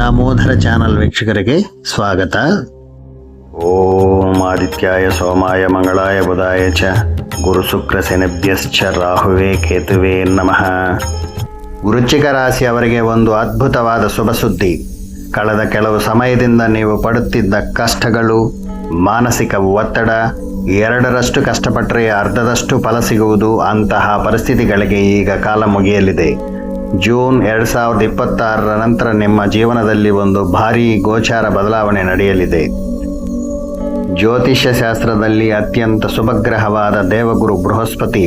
Damodar channel ವೀಕ್ಷಕರಿಗೆ ಸ್ವಾಗತ. ಓಂ ಆದಿತ್ಯಾಯ ಸೋಮಾಯ ಮಂಗಳಾಯ ಬುಧಾಯ ಚ ಗುರು ಶುಕ್ರ ಶನಿಭ್ಯಶ್ಚ ರಾಹುವೇ ಕೇತುವೇ ನಮಃ. ವೃಶ್ಚಿಕ ರಾಶಿಯವರಿಗೆ ಒಂದು ಅದ್ಭುತವಾದ ಶುಭ ಸುದ್ದಿ. ಕಳೆದ ಕೆಲವು ಸಮಯದಿಂದ ನೀವು ಪಡುತ್ತಿದ್ದ ಕಷ್ಟಗಳು, ಮಾನಸಿಕ ಒತ್ತಡ, 2ರಷ್ಟು ಕಷ್ಟಪಟ್ಟರೆ ಅರ್ಧದಷ್ಟು ಫಲ ಸಿಗುವುದು, ಅಂತಹ ಪರಿಸ್ಥಿತಿಗಳಿಗೆ ಈಗ ಕಾಲ ಮುಗಿಯಲಿದೆ. ಜೂನ್ 2026 ನಂತರ ನಿಮ್ಮ ಜೀವನದಲ್ಲಿ ಒಂದು ಭಾರೀ ಗೋಚಾರ ಬದಲಾವಣೆ ನಡೆಯಲಿದೆ. ಜ್ಯೋತಿಷ್ಯ ಶಾಸ್ತ್ರದಲ್ಲಿ ಅತ್ಯಂತ ಶುಭಗ್ರಹವಾದ ದೇವಗುರು ಬೃಹಸ್ಪತಿ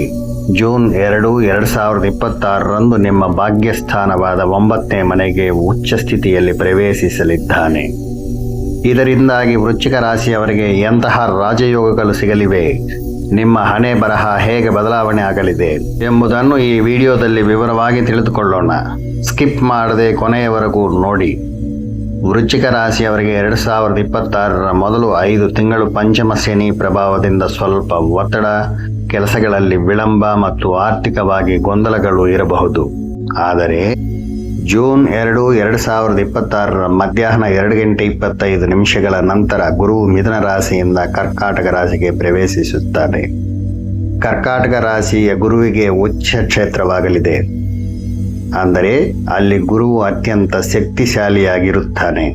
ಜೂನ್ 2, 2026 ನಿಮ್ಮ ಭಾಗ್ಯಸ್ಥಾನವಾದ 9ನೇ ಮನೆಗೆ ಉಚ್ಚ ಸ್ಥಿತಿಯಲ್ಲಿ ಪ್ರವೇಶಿಸಲಿದ್ದಾನೆ. ಇದರಿಂದಾಗಿ ವೃಶ್ಚಿಕ ರಾಶಿಯವರಿಗೆ ಎಂತಹ ರಾಜಯೋಗಗಳು ಸಿಗಲಿವೆ, ನಿಮ್ಮ ಹಣೆ ಬರಹ ಹೇಗೆ ಬದಲಾವಣೆ ಆಗಲಿದೆ ಎಂಬುದನ್ನು ಈ ವಿಡಿಯೋದಲ್ಲಿ ವಿವರವಾಗಿ ತಿಳಿದುಕೊಳ್ಳೋಣ. ಸ್ಕಿಪ್ ಮಾಡದೆ ಕೊನೆಯವರೆಗೂ ನೋಡಿ. ವೃಶ್ಚಿಕ ರಾಶಿಯವರಿಗೆ 2026 ಮೊದಲು 5 ತಿಂಗಳು ಪಂಚಮ ಶನಿ ಪ್ರಭಾವದಿಂದ ಸ್ವಲ್ಪ ಒತ್ತಡ, ಕೆಲಸಗಳಲ್ಲಿ ವಿಳಂಬ ಮತ್ತು ಆರ್ಥಿಕವಾಗಿ ಗೊಂದಲಗಳು ಇರಬಹುದು. ಆದರೆ ಜೂನ್ 2, 2026 ಮಧ್ಯಾಹ್ನ 2:25 ನಂತರ ಗುರು ಮಿಥುನ ರಾಶಿಯಿಂದ ಕರ್ಕಾಟಕ ರಾಶಿಗೆ ಪ್ರವೇಶಿಸುತ್ತಾನೆ. ಕರ್ಕಾಟಕ ರಾಶಿಯ ಗುರುವಿಗೆ ಉಚ್ಚ ಕ್ಷೇತ್ರವಾಗಲಿದೆ. ಅಂದರೆ ಅಲ್ಲಿ ಗುರುವು ಅತ್ಯಂತ ಶಕ್ತಿಶಾಲಿಯಾಗಿರುತ್ತಾನೆ.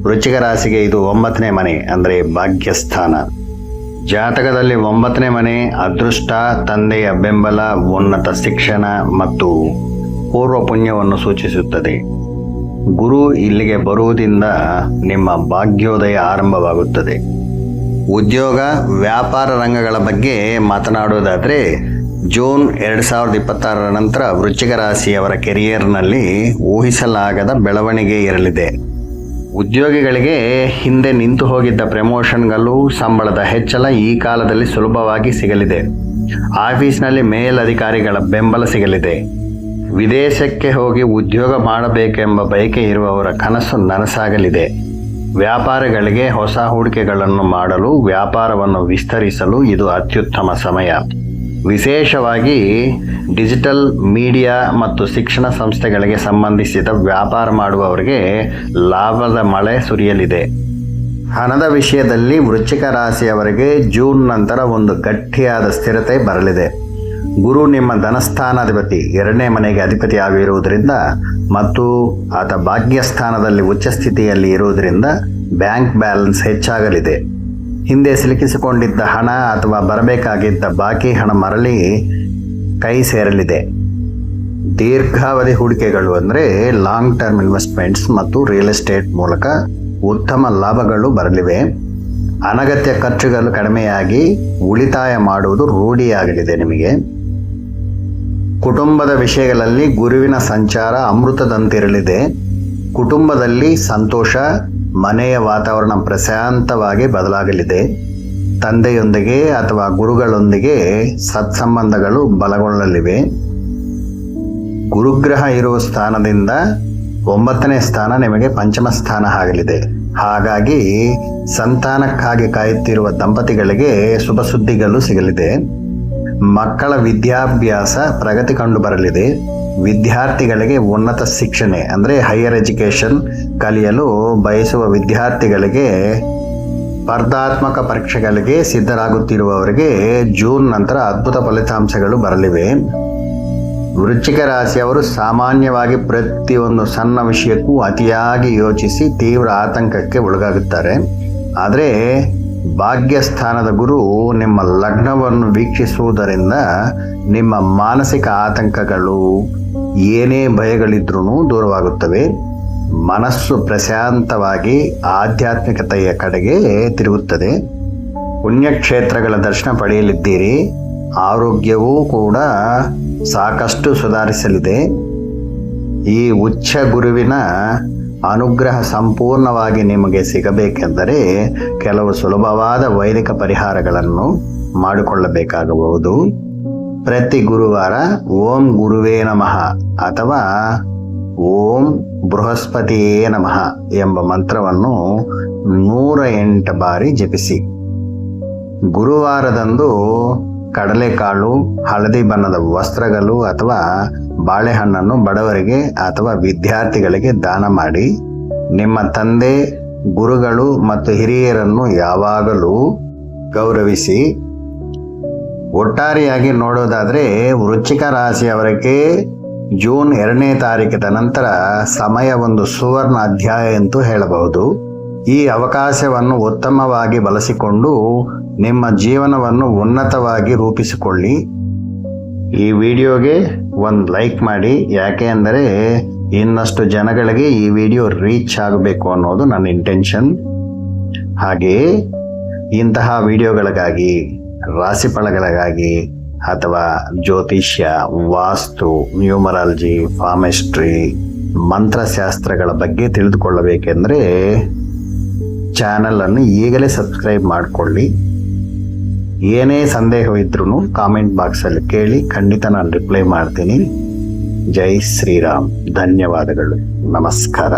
ವೃಶ್ಚಿಕ ರಾಶಿಗೆ ಇದು 9ನೇ ಮನೆ, ಅಂದರೆ ಭಾಗ್ಯಸ್ಥಾನ. ಜಾತಕದಲ್ಲಿ 9ನೇ ಮನೆ ಅದೃಷ್ಟ, ತಂದೆಯ ಬೆಂಬಲ, ಉನ್ನತ ಶಿಕ್ಷಣ ಮತ್ತು ಪೂರ್ವ ಪುಣ್ಯವನ್ನು ಸೂಚಿಸುತ್ತದೆ. ಗುರು ಇಲ್ಲಿಗೆ ಬರುವುದರಿಂದ ನಿಮ್ಮ ಭಾಗ್ಯೋದಯ ಆರಂಭವಾಗುತ್ತದೆ. ಉದ್ಯೋಗ, ವ್ಯಾಪಾರ ರಂಗಗಳ ಬಗ್ಗೆ ಮಾತನಾಡುವುದಾದರೆ ಜೂನ್ 2026 ನಂತರ ವೃಶ್ಚಿಕ ರಾಶಿಯವರ ಕೆರಿಯರ್ನಲ್ಲಿ ಊಹಿಸಲಾಗದ ಬೆಳವಣಿಗೆ ಇರಲಿದೆ. ಉದ್ಯೋಗಿಗಳಿಗೆ ಹಿಂದೆ ನಿಂತು ಹೋಗಿದ್ದ ಪ್ರಮೋಷನ್ಗಳು, ಸಂಬಳದ ಹೆಚ್ಚಳ ಈ ಕಾಲದಲ್ಲಿ ಸುಲಭವಾಗಿ ಸಿಗಲಿದೆ. ಆಫೀಸ್ನಲ್ಲಿ ಮೇಲಧಿಕಾರಿಗಳ ಬೆಂಬಲ ಸಿಗಲಿದೆ. ವಿದೇಶಕ್ಕೆ ಹೋಗಿ ಉದ್ಯೋಗ ಮಾಡಬೇಕೆಂಬ ಬಯಕೆ ಇರುವವರ ಕನಸು ನನಸಾಗಲಿದೆ. ವ್ಯಾಪಾರಿಗಳಿಗೆ ಹೊಸ ಹೂಡಿಕೆಗಳನ್ನು ಮಾಡಲು, ವ್ಯಾಪಾರವನ್ನು ವಿಸ್ತರಿಸಲು ಇದು ಅತ್ಯುತ್ತಮ ಸಮಯ. ವಿಶೇಷವಾಗಿ ಡಿಜಿಟಲ್ ಮೀಡಿಯಾ ಮತ್ತು ಶಿಕ್ಷಣ ಸಂಸ್ಥೆಗಳಿಗೆ ಸಂಬಂಧಿಸಿದ ವ್ಯಾಪಾರ ಮಾಡುವವರಿಗೆ ಲಾಭದ ಮಳೆ ಸುರಿಯಲಿದೆ. ಹಣದ ವಿಷಯದಲ್ಲಿ ವೃಶ್ಚಿಕ ರಾಶಿಯವರಿಗೆ ಜೂನ್ ನಂತರ ಒಂದು ಗಟ್ಟಿಯಾದ ಸ್ಥಿರತೆ ಬರಲಿದೆ. ಗುರು ನಿಮ್ಮ ಧನಸ್ಥಾನಾಧಿಪತಿ 2ನೇ ಮನೆಗೆ ಅಧಿಪತಿ ಆಗಿರುವುದರಿಂದ ಮತ್ತು ಆತ ಭಾಗ್ಯಸ್ಥಾನದಲ್ಲಿ ಉಚ್ಚ ಸ್ಥಿತಿಯಲ್ಲಿ ಇರುವುದರಿಂದ ಬ್ಯಾಂಕ್ ಬ್ಯಾಲೆನ್ಸ್ ಹೆಚ್ಚಾಗಲಿದೆ. ಹಿಂದೆ ಸಿಲುಕಿಸಿಕೊಂಡಿದ್ದ ಹಣ ಅಥವಾ ಬರಬೇಕಾಗಿದ್ದ ಬಾಕಿ ಹಣ ಮರಳಿ ಕೈ ಸೇರಲಿದೆ. ದೀರ್ಘಾವಧಿ ಹೂಡಿಕೆಗಳು ಅಂದರೆ ಲಾಂಗ್ ಟರ್ಮ್ ಇನ್ವೆಸ್ಟ್ಮೆಂಟ್ಸ್ ಮತ್ತು ರಿಯಲ್ ಎಸ್ಟೇಟ್ ಮೂಲಕ ಉತ್ತಮ ಲಾಭಗಳು ಬರಲಿವೆ. ಅನಗತ್ಯ ಖರ್ಚುಗಳು ಕಡಿಮೆಯಾಗಿ ಉಳಿತಾಯ ಮಾಡುವುದು ರೂಢಿಯಾಗಲಿದೆ ನಿಮಗೆ. ಕುಟುಂಬದ ವಿಷಯಗಳಲ್ಲಿ ಗುರುವಿನ ಸಂಚಾರ ಅಮೃತದಂತಿರಲಿದೆ. ಕುಟುಂಬದಲ್ಲಿ ಸಂತೋಷ, ಮನೆಯ ವಾತಾವರಣ ಪ್ರಶಾಂತವಾಗಿ ಬದಲಾಗಲಿದೆ. ತಂದೆಯೊಂದಿಗೆ ಅಥವಾ ಗುರುಗಳೊಂದಿಗೆ ಸತ್ಸಂಬಂಧಗಳು ಬಲಗೊಳ್ಳಲಿವೆ. ಗುರುಗ್ರಹ ಇರುವ ಸ್ಥಾನದಿಂದ 9ನೇ ಸ್ಥಾನ ನಿಮಗೆ ಪಂಚಮ ಸ್ಥಾನ ಆಗಲಿದೆ. ಹಾಗಾಗಿ ಸಂತಾನಕ್ಕಾಗಿ ಕಾಯುತ್ತಿರುವ ದಂಪತಿಗಳಿಗೆ ಶುಭ ಸುದ್ದಿಗಳು ಸಿಗಲಿದೆ. ಮಕ್ಕಳ ವಿದ್ಯಾಭ್ಯಾಸ ಪ್ರಗತಿ ಕಂಡು ಬರಲಿದೆ. ವಿದ್ಯಾರ್ಥಿಗಳಿಗೆ ಉನ್ನತ ಶಿಕ್ಷಣ ಅಂದರೆ ಹೈಯರ್ ಎಜುಕೇಷನ್ ಕಲಿಯಲು ಬಯಸುವ ವಿದ್ಯಾರ್ಥಿಗಳಿಗೆ, ಸ್ಪರ್ಧಾತ್ಮಕ ಪರೀಕ್ಷೆಗಳಿಗೆ ಸಿದ್ಧರಾಗುತ್ತಿರುವವರಿಗೆ ಜೂನ್ ನಂತರ ಅದ್ಭುತ ಫಲಿತಾಂಶಗಳು ಬರಲಿವೆ. ವೃಶ್ಚಿಕ ರಾಶಿಯವರು ಸಾಮಾನ್ಯವಾಗಿ ಪ್ರತಿಯೊಂದು ಸಣ್ಣ ವಿಷಯಕ್ಕೂ ಅತಿಯಾಗಿ ಯೋಚಿಸಿ ತೀವ್ರ ಆತಂಕಕ್ಕೆ ಒಳಗಾಗುತ್ತಾರೆ. ಆದರೆ ಭಾಗ್ಯಸ್ಥಾನದ ಗುರು ನಿಮ್ಮ ಲಗ್ನವನ್ನು ವೀಕ್ಷಿಸುವುದರಿಂದ ನಿಮ್ಮ ಮಾನಸಿಕ ಆತಂಕಗಳು, ಏನೇ ಭಯಗಳಿದ್ರೂ ದೂರವಾಗುತ್ತವೆ. ಮನಸ್ಸು ಪ್ರಶಾಂತವಾಗಿ ಆಧ್ಯಾತ್ಮಿಕತೆಯ ಕಡೆಗೆ ತಿರುಗುತ್ತದೆ. ಪುಣ್ಯಕ್ಷೇತ್ರಗಳ ದರ್ಶನ ಪಡೆಯಲಿದ್ದೀರಿ. ಆರೋಗ್ಯವೂ ಕೂಡ ಸಾಕಷ್ಟು ಸುಧಾರಿಸಲಿದೆ. ಈ ಉಚ್ಚ ಗುರುವಿನ ಅನುಗ್ರಹ ಸಂಪೂರ್ಣವಾಗಿ ನಿಮಗೆ ಸಿಗಬೇಕೆಂದರೆ ಕೆಲವು ಸುಲಭವಾದ ವೈದಿಕ ಪರಿಹಾರಗಳನ್ನು ಮಾಡಿಕೊಳ್ಳಬೇಕಾಗಬಹುದು. ಪ್ರತಿ ಗುರುವಾರ ಓಂ ಗುರುವೇ ನಮಃ ಅಥವಾ ಓಂ ಬೃಹಸ್ಪತಿಯೇ ನಮಃ ಎಂಬ ಮಂತ್ರವನ್ನು 108 ಬಾರಿ ಜಪಿಸಿ. ಗುರುವಾರದಂದು ಕಡಲೆಕಾಳು, ಹಳದಿ ಬಣ್ಣದ ವಸ್ತ್ರಗಳು ಅಥವಾ ಬಾಳೆಹಣ್ಣನ್ನು ಬಡವರಿಗೆ ಅಥವಾ ವಿದ್ಯಾರ್ಥಿಗಳಿಗೆ ದಾನ ಮಾಡಿ. ನಿಮ್ಮ ತಂದೆ, ಗುರುಗಳು ಮತ್ತು ಹಿರಿಯರನ್ನು ಯಾವಾಗಲೂ ಗೌರವಿಸಿ. ಒಟ್ಟಾರೆಯಾಗಿ ನೋಡೋದಾದರೆ ವೃಶ್ಚಿಕ ರಾಶಿಯವರಿಗೆ ಜೂನ್ 2ನೇ ತಾರೀಕಿನ ನಂತರ ಸಮಯ ಒಂದು ಸುವರ್ಣ ಅಧ್ಯಾಯ ಎಂದು ಹೇಳಬಹುದು. ಈ ಅವಕಾಶವನ್ನು ಉತ್ತಮವಾಗಿ ಬಳಸಿಕೊಂಡು ನಿಮ್ಮ ಜೀವನವನ್ನು ಉನ್ನತವಾಗಿ ರೂಪಿಸಿಕೊಳ್ಳಿ. ಈ ವಿಡಿಯೋಗೆ ಒಂದು ಲೈಕ್ ಮಾಡಿ, ಯಾಕೆ ಅಂದರೆ ಇನ್ನಷ್ಟು ಜನಗಳಿಗೆ ಈ ವಿಡಿಯೋ ರೀಚ್ ಆಗಬೇಕು ಅನ್ನೋದು ನನ್ನ ಇಂಟೆನ್ಷನ್. ಹಾಗೆಯೇ ಇಂತಹ ವಿಡಿಯೋಗಳಿಗಾಗಿ, ರಾಶಿಫಲಗಳಿಗಾಗಿ ಅಥವಾ ಜ್ಯೋತಿಷ್ಯ, ವಾಸ್ತು, ನ್ಯೂಮರಾಲಜಿ, ಪಾಮಿಸ್ಟ್ರಿ, ಮಂತ್ರಶಾಸ್ತ್ರಗಳ ಬಗ್ಗೆ ತಿಳಿದುಕೊಳ್ಳಬೇಕೆಂದರೆ ಚಾನಲನ್ನು ಈಗಲೇ ಸಬ್ಸ್ಕ್ರೈಬ್ ಮಾಡಿಕೊಳ್ಳಿ. ಏನೇ ಸಂದೇಹವಿದ್ರೂ ಕಾಮೆಂಟ್ ಬಾಕ್ಸಲ್ಲಿ ಕೇಳಿ, ಖಂಡಿತ ನಾನು ರಿಪ್ಲೈ ಮಾಡ್ತೀನಿ. ಜೈ ಶ್ರೀರಾಮ್. ಧನ್ಯವಾದಗಳು. ನಮಸ್ಕಾರ.